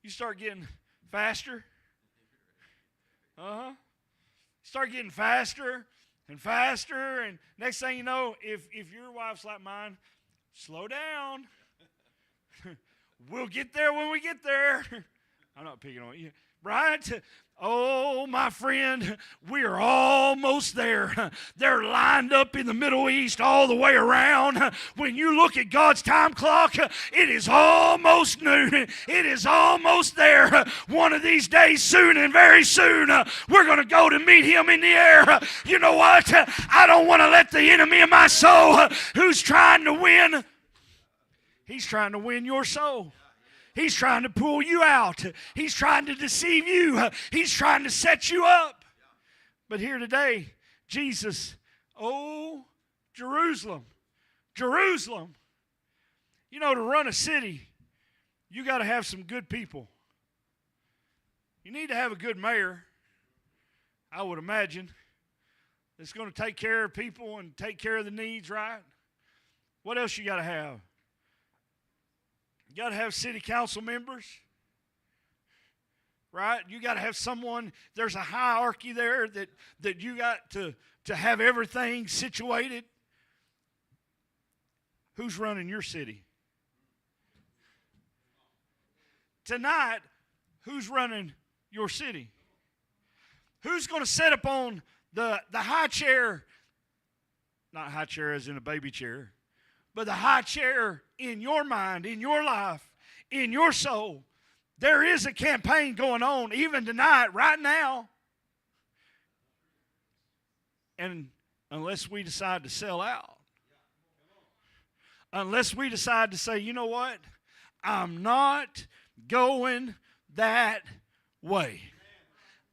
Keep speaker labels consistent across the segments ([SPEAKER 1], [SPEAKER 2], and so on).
[SPEAKER 1] you start getting faster. Start getting faster and faster, and next thing you know, if your wife's like mine, slow down. We'll get there when we get there. I'm not picking on you. Right? Oh, my friend, we are almost there. They're lined up in the Middle East all the way around. When you look at God's time clock, it is almost noon. It is almost there. One of these days, soon and very soon, we're going to go to meet Him in the air. You know what? I don't want to let the enemy of my soul, who's trying to win, he's trying to win your soul. He's trying to pull you out. He's trying to deceive you. He's trying to set you up. But here today, Jesus, oh, Jerusalem, Jerusalem. You know, to run a city, you got to have some good people. You need to have a good mayor, I would imagine, that's going to take care of people and take care of the needs, right? What else you got to have? You got to have city council members, right? You got to have someone, there's a hierarchy there that you got to have everything situated. Who's running your city? Tonight, who's running your city? Who's going to sit up on the high chair, not high chair as in a baby chair, but the high chair in your mind, in your life, in your soul? There is a campaign going on even tonight, right now. And unless we decide to sell out, unless we decide to say, you know what, I'm not going that way.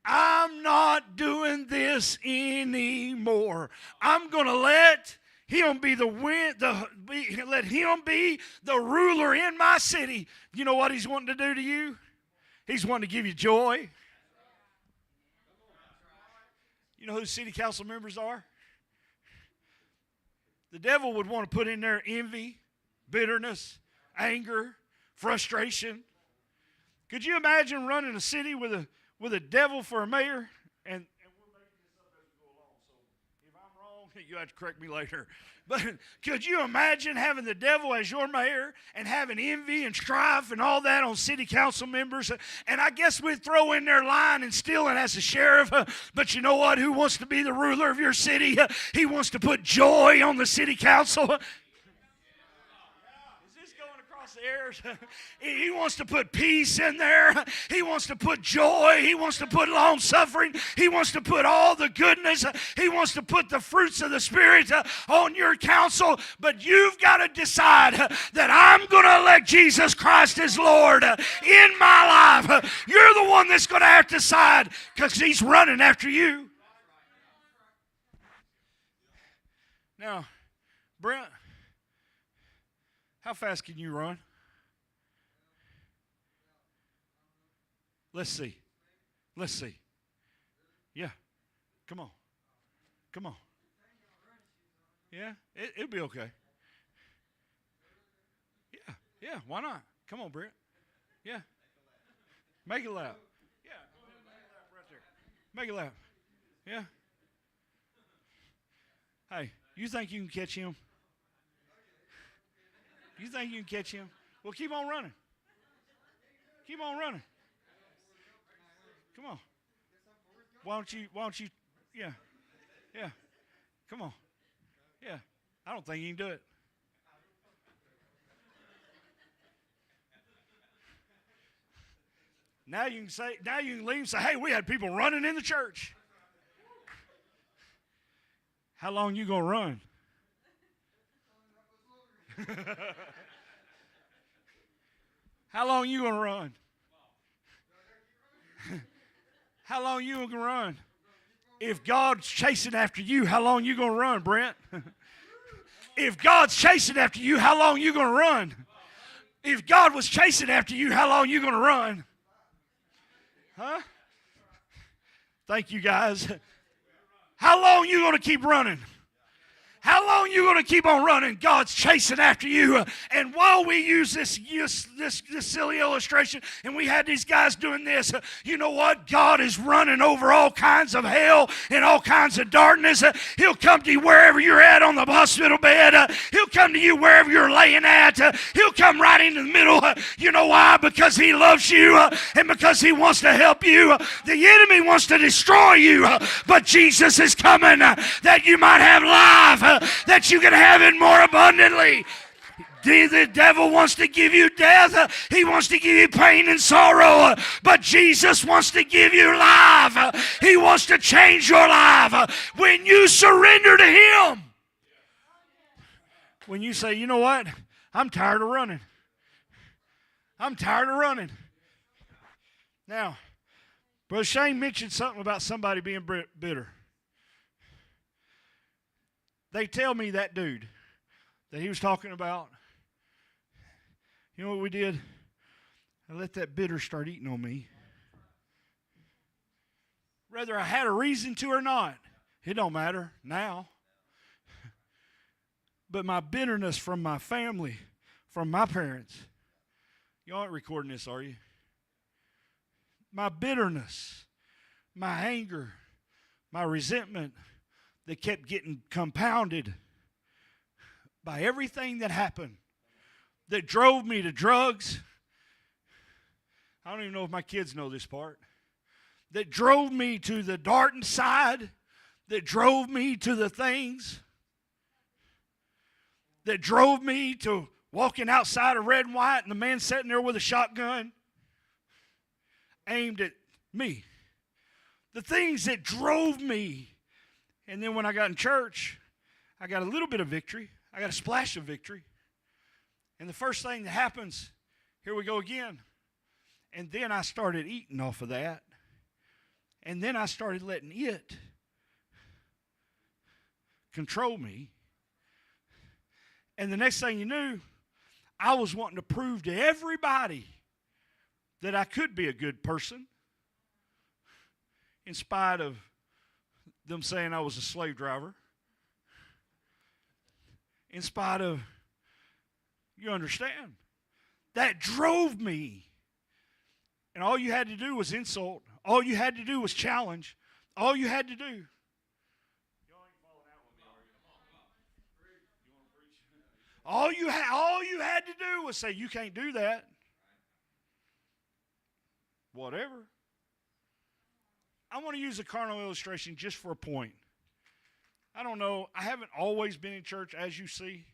[SPEAKER 1] I'm not doing this anymore. I'm going to let Him be let Him be the ruler in my city. You know what He's wanting to do to you? He's wanting to give you joy. You know who city council members are? The devil would want to put in there envy, bitterness, anger, frustration. Could you imagine running a city with a devil for a mayor? And we're making this up as we go along, so if I'm wrong, you have to correct me later. But could you imagine having the devil as your mayor and having envy and strife and all that on city council members? And I guess we'd throw in there lying and stealing as a sheriff. But you know what? Who wants to be the ruler of your city? He wants to put joy on the city council. The airs. He wants to put peace in there. He wants to put joy. He wants to put long suffering. He wants to put all the goodness. He wants to put the fruits of the Spirit on your council. But you've got to decide that I'm going to elect Jesus Christ as Lord in my life. You're the one that's going to have to decide, because He's running after you. Now, Brent, how fast can you run? Let's see. Let's see. Yeah. Come on. Come on. Yeah, it'll be okay. Yeah, why not? Come on, Brent. Yeah. Make it loud. Yeah, go ahead and make it loud right there. Make it loud. Yeah. Hey, you think you can catch him? You think you can catch him? Well, keep on running. Keep on running. Come on. Why don't you, yeah. Come on. Yeah. I don't think you can do it. Now you can leave and say, hey, we had people running in the church. How long you going to run? How long you going to run? How long you going to run? If God's chasing after you, how long you going to run, Brent? If God's chasing after you, how long you going to run? If God was chasing after you, how long you going to run? Huh? Thank you, guys. How long you going to keep running? How long you going to keep on running? God's chasing after you. And while we use this silly illustration, and we had these guys doing this, you know what? God is running over all kinds of hell and all kinds of darkness. He'll come to you wherever you're at on the hospital bed. He'll come to you wherever you're laying at. He'll come right into the middle. You know why? Because He loves you and because He wants to help you. The enemy wants to destroy you, but Jesus is coming that you might have life, that you can have it more abundantly. The devil wants to give you death. He wants to give you pain and sorrow. But Jesus wants to give you life. He wants to change your life when you surrender to Him. When you say, you know what? I'm tired of running. I'm tired of running. Now, Brother Shane mentioned something about somebody being bitter. They tell me that dude that he was talking about, you know what we did? I let that bitter start eating on me. Whether I had a reason to or not, it don't matter now. But my bitterness from my family, from my parents, y'all aren't recording this, are you? My bitterness, my anger, my resentment that kept getting compounded by everything that happened that drove me to drugs. I don't even know if my kids know this part. That drove me to the dark side, that drove me to the things, that drove me to walking outside of red and white and the man sitting there with a shotgun aimed at me. The things that drove me. And then when I got in church, I got a little bit of victory. I got a splash of victory. And the first thing that happens, here we go again. And then I started eating off of that. And then I started letting it control me. And the next thing you knew, I was wanting to prove to everybody that I could be a good person in spite of them saying I was a slave driver. In spite of, you understand, that drove me. And all you had to do was insult. All you had to do was challenge. All you had to do. All you had to do was say, you can't do that. Whatever. I want to use a carnal illustration just for a point. I don't know. I haven't always been in church, as you see.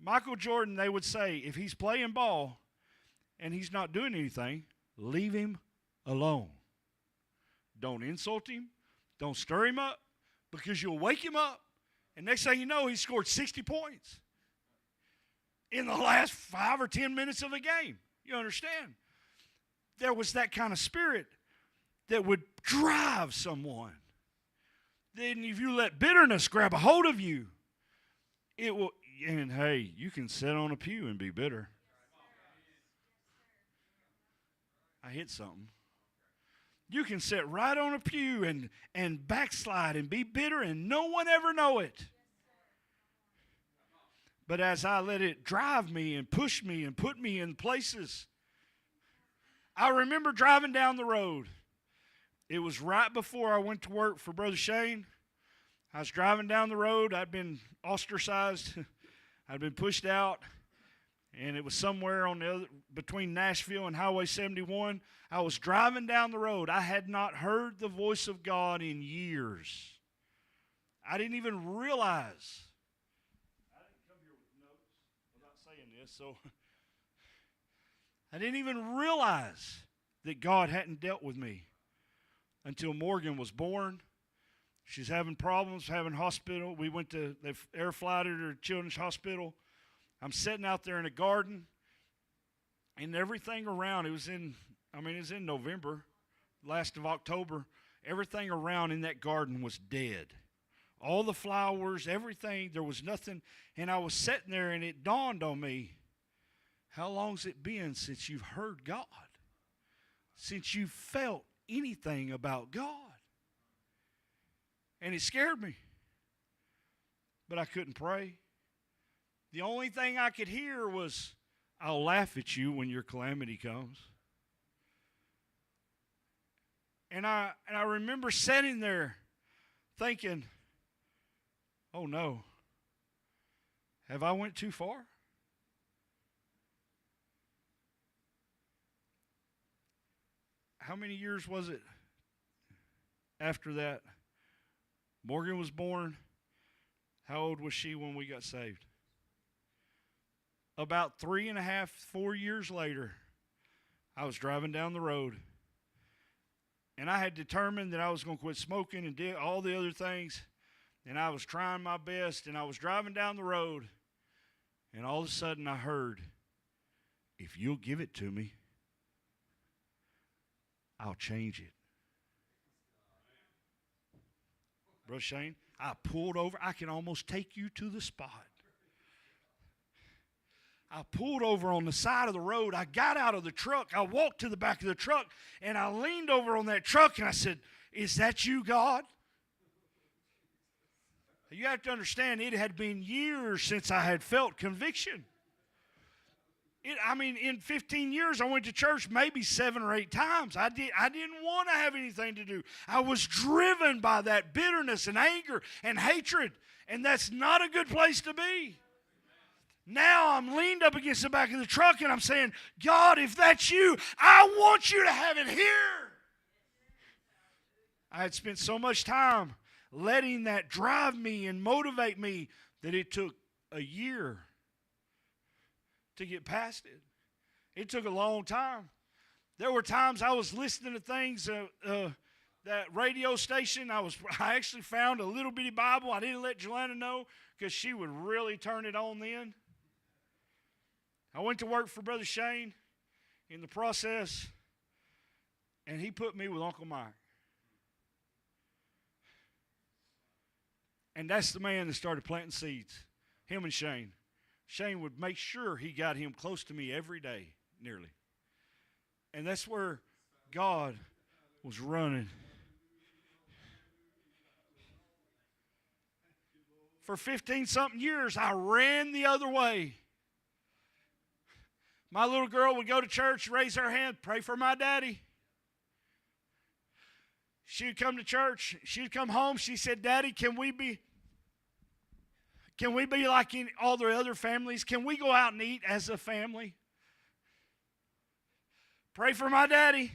[SPEAKER 1] Michael Jordan, they would say, if he's playing ball and he's not doing anything, leave him alone. Don't insult him. Don't stir him up because you'll wake him up. And next thing you know, he scored 60 points in the last 5 or 10 minutes of the game. You understand? There was that kind of spirit that would drive someone. Then if you let bitterness grab a hold of you, it will, and hey, you can sit on a pew and be bitter. I hit something. You can sit right on a pew and backslide and be bitter and no one ever know it. But as I let it drive me and push me and put me in places, I remember driving down the road. It was right before I went to work for Brother Shane. I was driving down the road. I'd been ostracized. I'd been pushed out. And it was somewhere on the other, between Nashville and Highway 71. I was driving down the road. I had not heard the voice of God in years. I didn't even realize. I didn't come here with notes without saying this, so I didn't even realize that God hadn't dealt with me until Morgan was born. She's having problems, having hospital. We went to, they air flighted her to Children's Hospital. I'm sitting out there in a garden, and everything around, it was in November, last of October. Everything around in that garden was dead. All the flowers, everything, there was nothing. And I was sitting there, and it dawned on me, how long's it been since you've heard God? Since you felt anything about God? And it scared me. but I couldn't pray. The only thing I could hear was, I'll laugh at you when your calamity comes. And I remember sitting there thinking, oh no, have I went too far? How many years was it after that? Morgan was born. How old was she when we got saved? About 3.5, 4 years later, I was driving down the road. And I had determined that I was going to quit smoking and do all the other things. And I was trying my best. And I was driving down the road. And all of a sudden I heard, if you'll give it to me, I'll change it. Brother Shane, I pulled over. I can almost take you to the spot. I pulled over on the side of the road. I got out of the truck. I walked to the back of the truck, and I leaned over on that truck, and I said, is that you, God? You have to understand, it had been years since I had felt conviction. In 15 years, I went to church maybe 7 or 8 times. I didn't want to have anything to do. I was driven by that bitterness and anger and hatred, and that's not a good place to be. Now I'm leaned up against the back of the truck, and I'm saying, God, if that's you, I want you to have it here. I had spent so much time letting that drive me and motivate me that it took a year to get past it. It took a long time. There were times I was listening to things, that radio station. I actually found a little bitty Bible. I didn't let Joanna know because she would really turn it on then. I went to work for Brother Shane in the process, and he put me with Uncle Mike. And that's the man that started planting seeds, him and Shane. Shane would make sure he got him close to me every day, nearly. And that's where God was running. For 15-something years, I ran the other way. My little girl would go to church, raise her hand, pray for my daddy. She would come to church. She would come home. She said, Daddy, can we be like in all the other families? Can we go out and eat as a family? Pray for my daddy.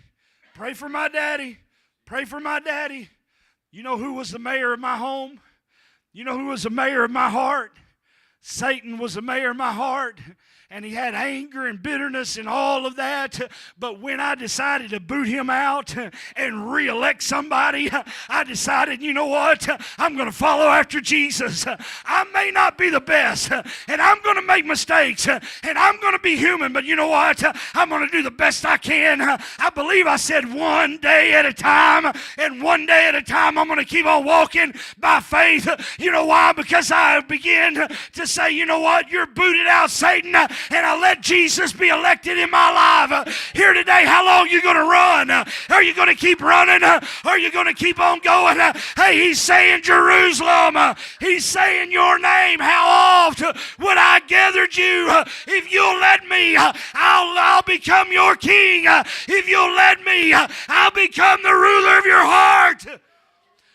[SPEAKER 1] Pray for my daddy. Pray for my daddy. You know who was the mayor of my home? You know who was the mayor of my heart? Satan was the mayor of my heart. And he had anger and bitterness and all of that. But when I decided to boot him out and re-elect somebody, I decided, you know what? I'm going to follow after Jesus. I may not be the best, and I'm going to make mistakes, and I'm going to be human, but you know what? I'm going to do the best I can. I believe I said one day at a time, and one day at a time I'm going to keep on walking by faith. You know why? Because I began to say, you know what? You're booted out, Satan. And I let Jesus be elected in my life. Here today, how long are you going to run? Are you going to keep running? Are you going to keep on going? Hey, he's saying Jerusalem. He's saying your name. How oft would I gathered you? If you'll let me, I'll become your king. If you'll let me, I'll become the ruler of your heart.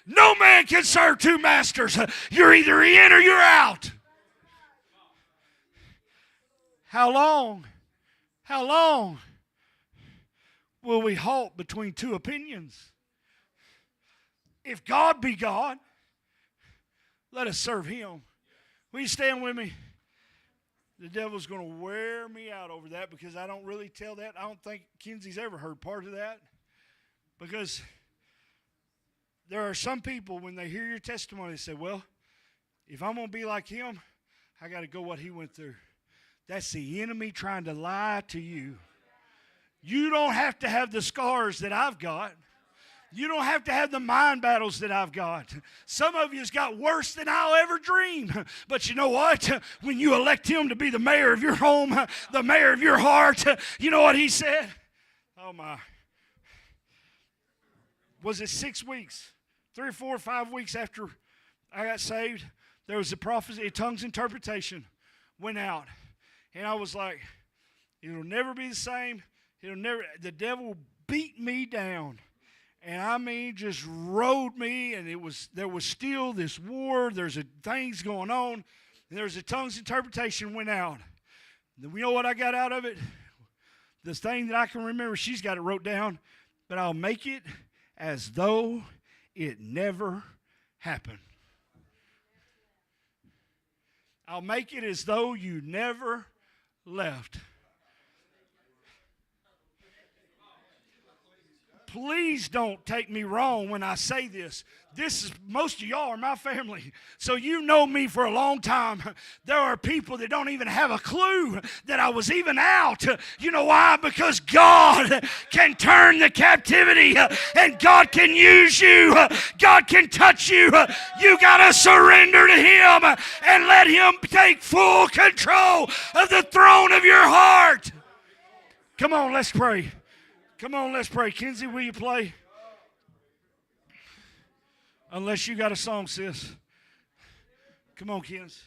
[SPEAKER 1] No man can serve 2 masters. You're either in or you're out. How long will we halt between 2 opinions? If God be God, let us serve him. Will you stand with me? The devil's going to wear me out over that because I don't really tell that. I don't think Kenzie's ever heard part of that. Because there are some people, when they hear your testimony, they say, well, if I'm going to be like him, I got to go what he went through. That's the enemy trying to lie to you. You don't have to have the scars that I've got. You don't have to have the mind battles that I've got. Some of you's got worse than I'll ever dream. But you know what? When you elect him to be the mayor of your home, the mayor of your heart, you know what he said? Oh my. Was it 6 weeks? 3 or 4 or 5 weeks after I got saved? there was a prophecy, a tongues interpretation went out. And I was like, it'll never be the same. The devil beat me down. And I mean, just rode me, and there was still this war. There's things going on, and there's a tongues interpretation went out. And you know what I got out of it? This thing that I can remember, she's got it wrote down, but I'll make it as though it never happened. I'll make it as though you never left. Please don't take me wrong when I say this. Most of y'all are my family, so you know me for a long time. There are people that don't even have a clue that I was even out. You know why? Because God can turn the captivity, and God can use you. God can touch you. You got to surrender to Him and let Him take full control of the throne of your heart. Come on, let's pray. Come on, let's pray. Kenzie, will you play? Unless you got a song, sis. Come on, Kenzie.